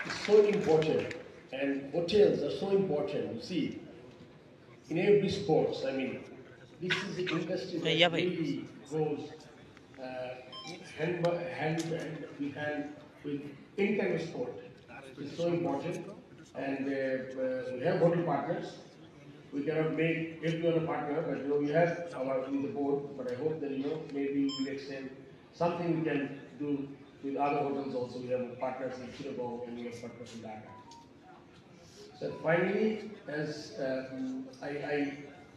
is so important, and hotels are so important. You see, in every sports, I mean, this is the industry that really goes hand in hand with any kind of sport. It's so important, and we have hotel partners. We cannot make everyone a partner, but we have our with the board. But I hope that maybe we will extend something we can do with other hotels also. We have partners in Chittagong and we have partners in Dhaka. So finally, as I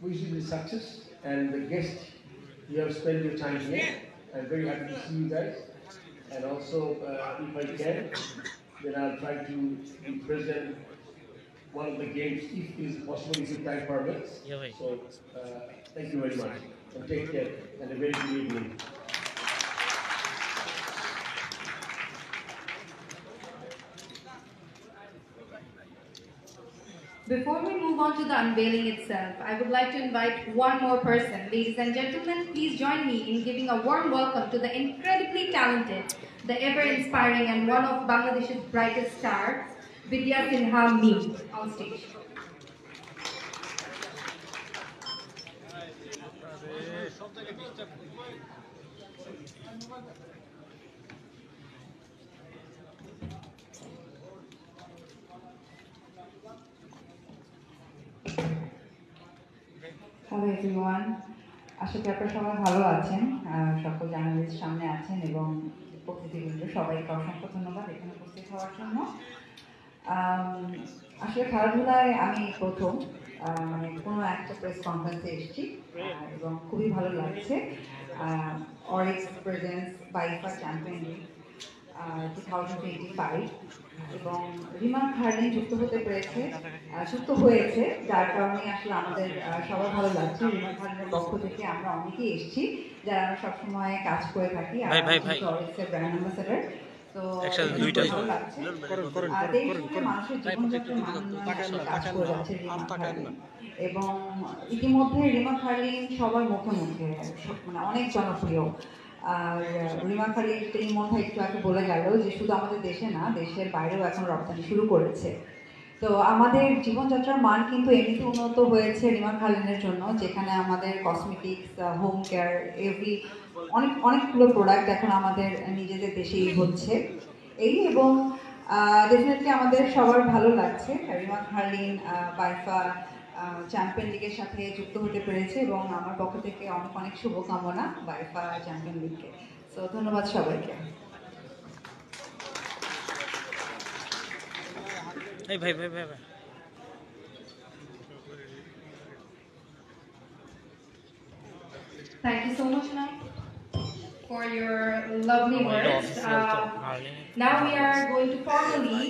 wish you the success and the guest, you have spent your time here. I'm very happy to see you guys. And also, if I can, then I'll try to present one of the games if it is possible, if your time permits. So thank you very much and take care and a very good evening. Before we move on to the unveiling itself, I would like to invite one more person. Ladies and gentlemen, please join me in giving a warm welcome to the incredibly talented, the ever-inspiring and one of Bangladesh's brightest stars, Vidya Sinha Meme, on stage. Hello everyone. আশা করি আপনারা সবাই ভালো আছেন, সকল journalist সামনে আছেন এবং অতিথিবৃন্দ সবাইকে অসংখ্য ধন্যবাদ এখানে উপস্থিত হওয়ার জন্য। আসলে খেলাধুলায় আমি প্রথম মানে কোনো একটা প্রেস কনফারেন্সে এসেছি এবং খুবই ভালো লাগছে। অরিক্স প্রেজেন্স বাইফা চ্যাম্পিয়ন লিগ 2025 এবং রিমা খার্লিন যুক্ত হয়েছে, যার কারণে আসলে আমাদের সবার ভালো লাগছে। রিমা খার্লিনের পক্ষ থেকে আমরা অনেকেই এসেছি যারা আমরা সবসময় কাজ করে থাকি, অরিক্সের ব্র্যান্ড অ্যাম্বাসেডর। তো ভালো লাগছে, মানুষের জীবনযাত্রার মান কাজ করে যাচ্ছে রিমা খার্লিন এবং ইতিমধ্যে রিমা খার্লিন সবার মুখে মুখে মানে অনেক জনপ্রিয়। আর রিমা খালির ইমন ভাই একটু আগে বলে গেল যে শুধু আমাদের দেশে না, দেশের বাইরেও এখন রপ্তানি শুরু করেছে। তো আমাদের জীবনযাত্রার মান কিন্তু এমনিতে উন্নত হয়েছে রিমা খালিনের জন্য, যেখানে আমাদের কসমেটিক্স, হোম কেয়ার, অনেকগুলো প্রোডাক্ট এখন আমাদের নিজেদের দেশেই হচ্ছে এই। এবং ডেফিনেটলি আমাদের সবার ভালো লাগছে রিমা খালিন বাইফা চ্যাম্পিয়ন লিগের সাথে যুক্ত হতে পেরেছে এবং আমার পক্ষ থেকে অনেক অনেক শুভকামনা বাইফা চ্যাম্পিয়ন লিগকে। সো ধন্যবাদ সবাইকে। Thank you so much, ma'am, for your lovely words. Now we are going to formally,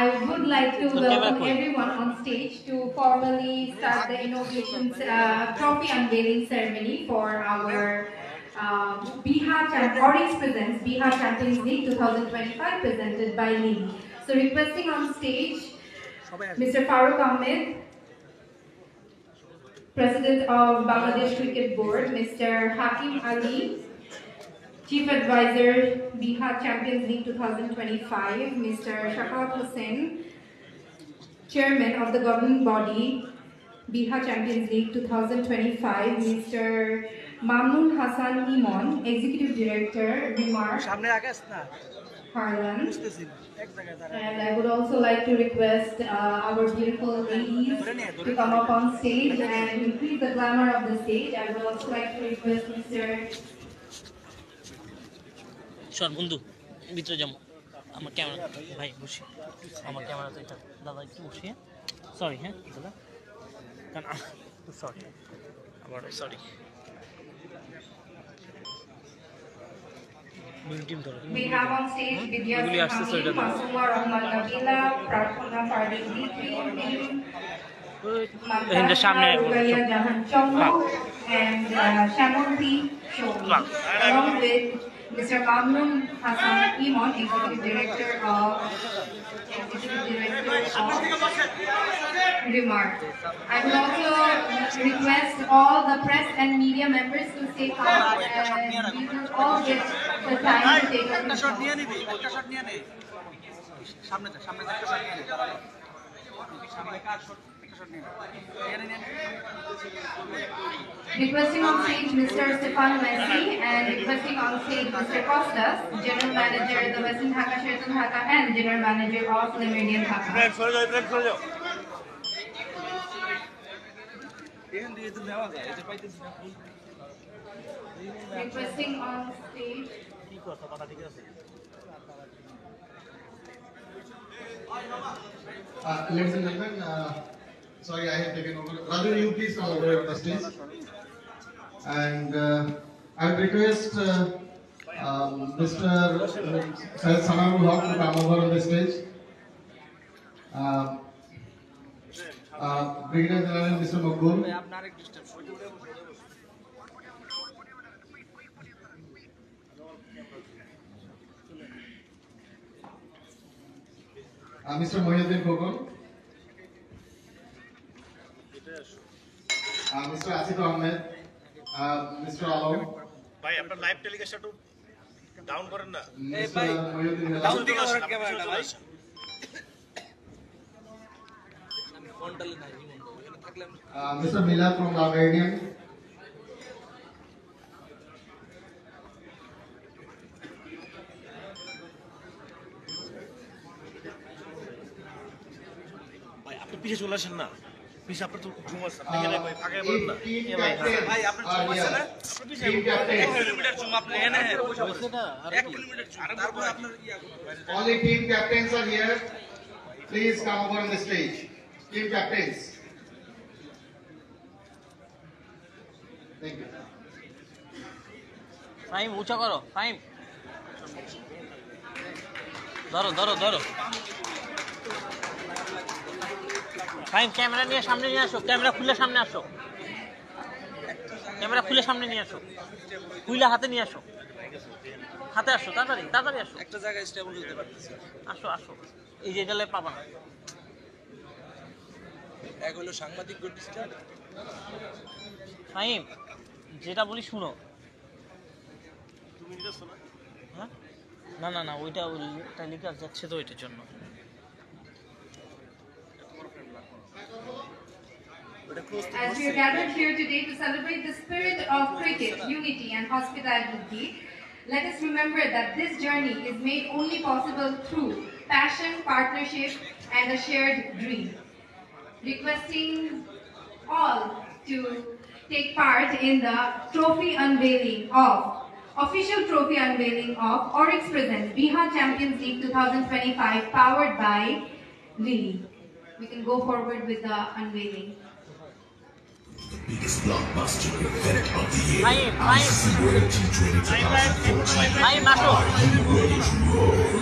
I would like to welcome everyone on stage to formally start the innovation trophy unveiling ceremony for our Oryx presents Bihar Champions League 2025 presented by Lee. So requesting on stage Mr. Farooq Ahmed, President of Bangladesh Cricket Board, Mr. Hakim Ali, Chief Advisor, Bihar Champions League 2025, Mr. Shafat Hussain, Chairman of the governing body, Bihar Champions League 2025, Mr. Mamnoon Hassan Imon, Executive Director, Remark, Harlan. And I would also like to request our beautiful ladies to come up on stage and increase the glamour of the stage. I would also like to request Mr. বন্ধু ভিতরে যাবো আমার camera ভাই বসি আমার ক্যামেরাতে এটা দাদা একটু বসিয়ে সরি হ্যাঁ দাদা কারণ সরি আবার sorry We have on stage Vidya Sinha, Masuma Rahman Nabila, Prarthana Fardi Ditri, Mamta Rugaya Jahan Chongmo, and Shamonti Shomi, along with Mr. Mamnoon Hassan Imon, Executive Director of Remark. I would also request all the press and media members to stay calm and we will all get the time to take a picture. Requesting on stage Mr. Stefano Messi and requesting on stage Mr. Costas, General Manager the Western Dhaka, Sheraton Dhaka and General Manager of Le Méridien Dhaka. Requesting on stage ladies and gentlemen, sorry I have taken over. Raju, you please come over the stage. And I would request Mr. Syed Sanamul Haq to come over on the stage. Brigadier General Mr. Makbul. Mr. Mohiuddin Khokon, Mr. Asif Ahmed, Mr. Alom, ভাই আপনার live telecast একটু down করেন না Mr. Mohiuddin down Hilal, দিকে করেন ক্যামেরাটা ভাই Mr. Mila from the Meridian, ভাই আপনি পিছে চলে আসেন না পিছে আপনার তো জুম আছে আপনি গেলে ভাই আগে বলেন না ভাই আপনার জুম আছে না আপনি পিছে 1 কিলোমিটার জুম আপনি এনে 1 কিলোমিটার জুম তারপর আপনার only team captains are here. Please come over on the stage. Team captains. Thank you. Faim উঁচা করো ফাইম ধরো ধরো ধরো ফাইম ক্যামেরা নিয়ে সামনে নিয়ে আসো ক্যামেরা খুলে সামনে আসো ক্যামেরা খুলে সামনে নিয়ে আসো খুলে হাতে নিয়ে আসো হাতে আসো তাড়াতাড়ি তাড়াতাড়ি আসো একটা জায়গায় স্টেবল হতে পারতেছে আসো আসো এই যে এটালে পাবা না এক হলো সাংবাদিক গতিটা ফাইম যেটা বলি শুনো তুমি নিতেছ না হ্যাঁ না না না ওইটা টেলিকাস্ট যাচ্ছে তো ওইটার জন্য As we are gathered here today to celebrate the spirit of cricket, unity and hospitality, let us remember that this journey is made only possible through passion, partnership and a shared dream. Requesting all to take part in the official trophy unveiling of Oryx presents Bihar Champions League 2025 powered by Lily. We can go forward with the unveiling. Biggest blockbuster event of the year. Fine, fine. ICC World T20 2014. Fine, Mato. Are you ready to roll?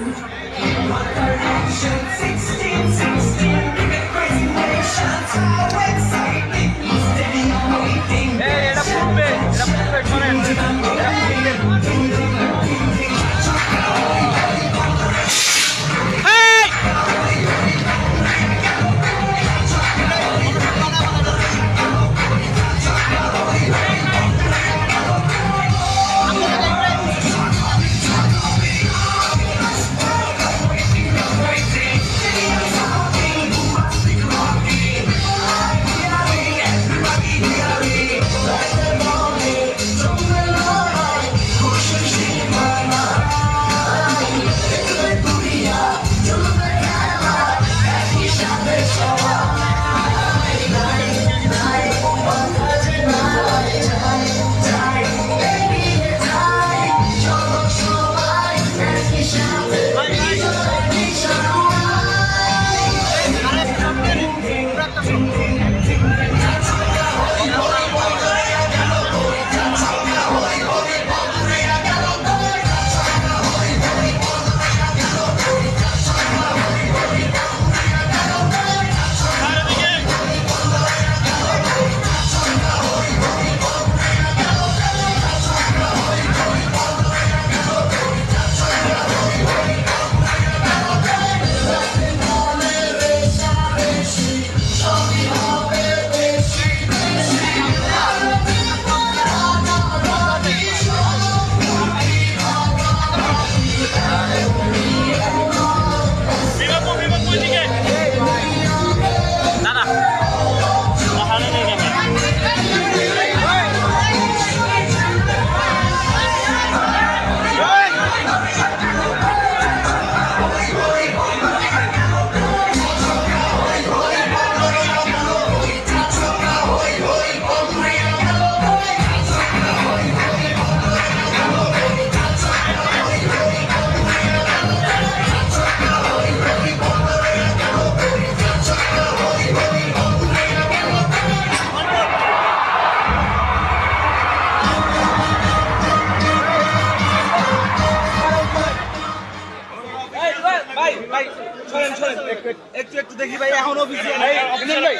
একটু দেখি ভাই এখন official ভাই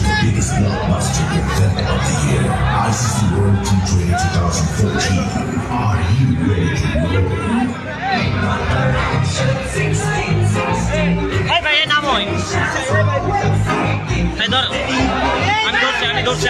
The biggest blockbuster event of the year, ICC World T20 2014. Are you ready to roll? ভাই এই নাম হয় ভাই ধর আমি ধরছি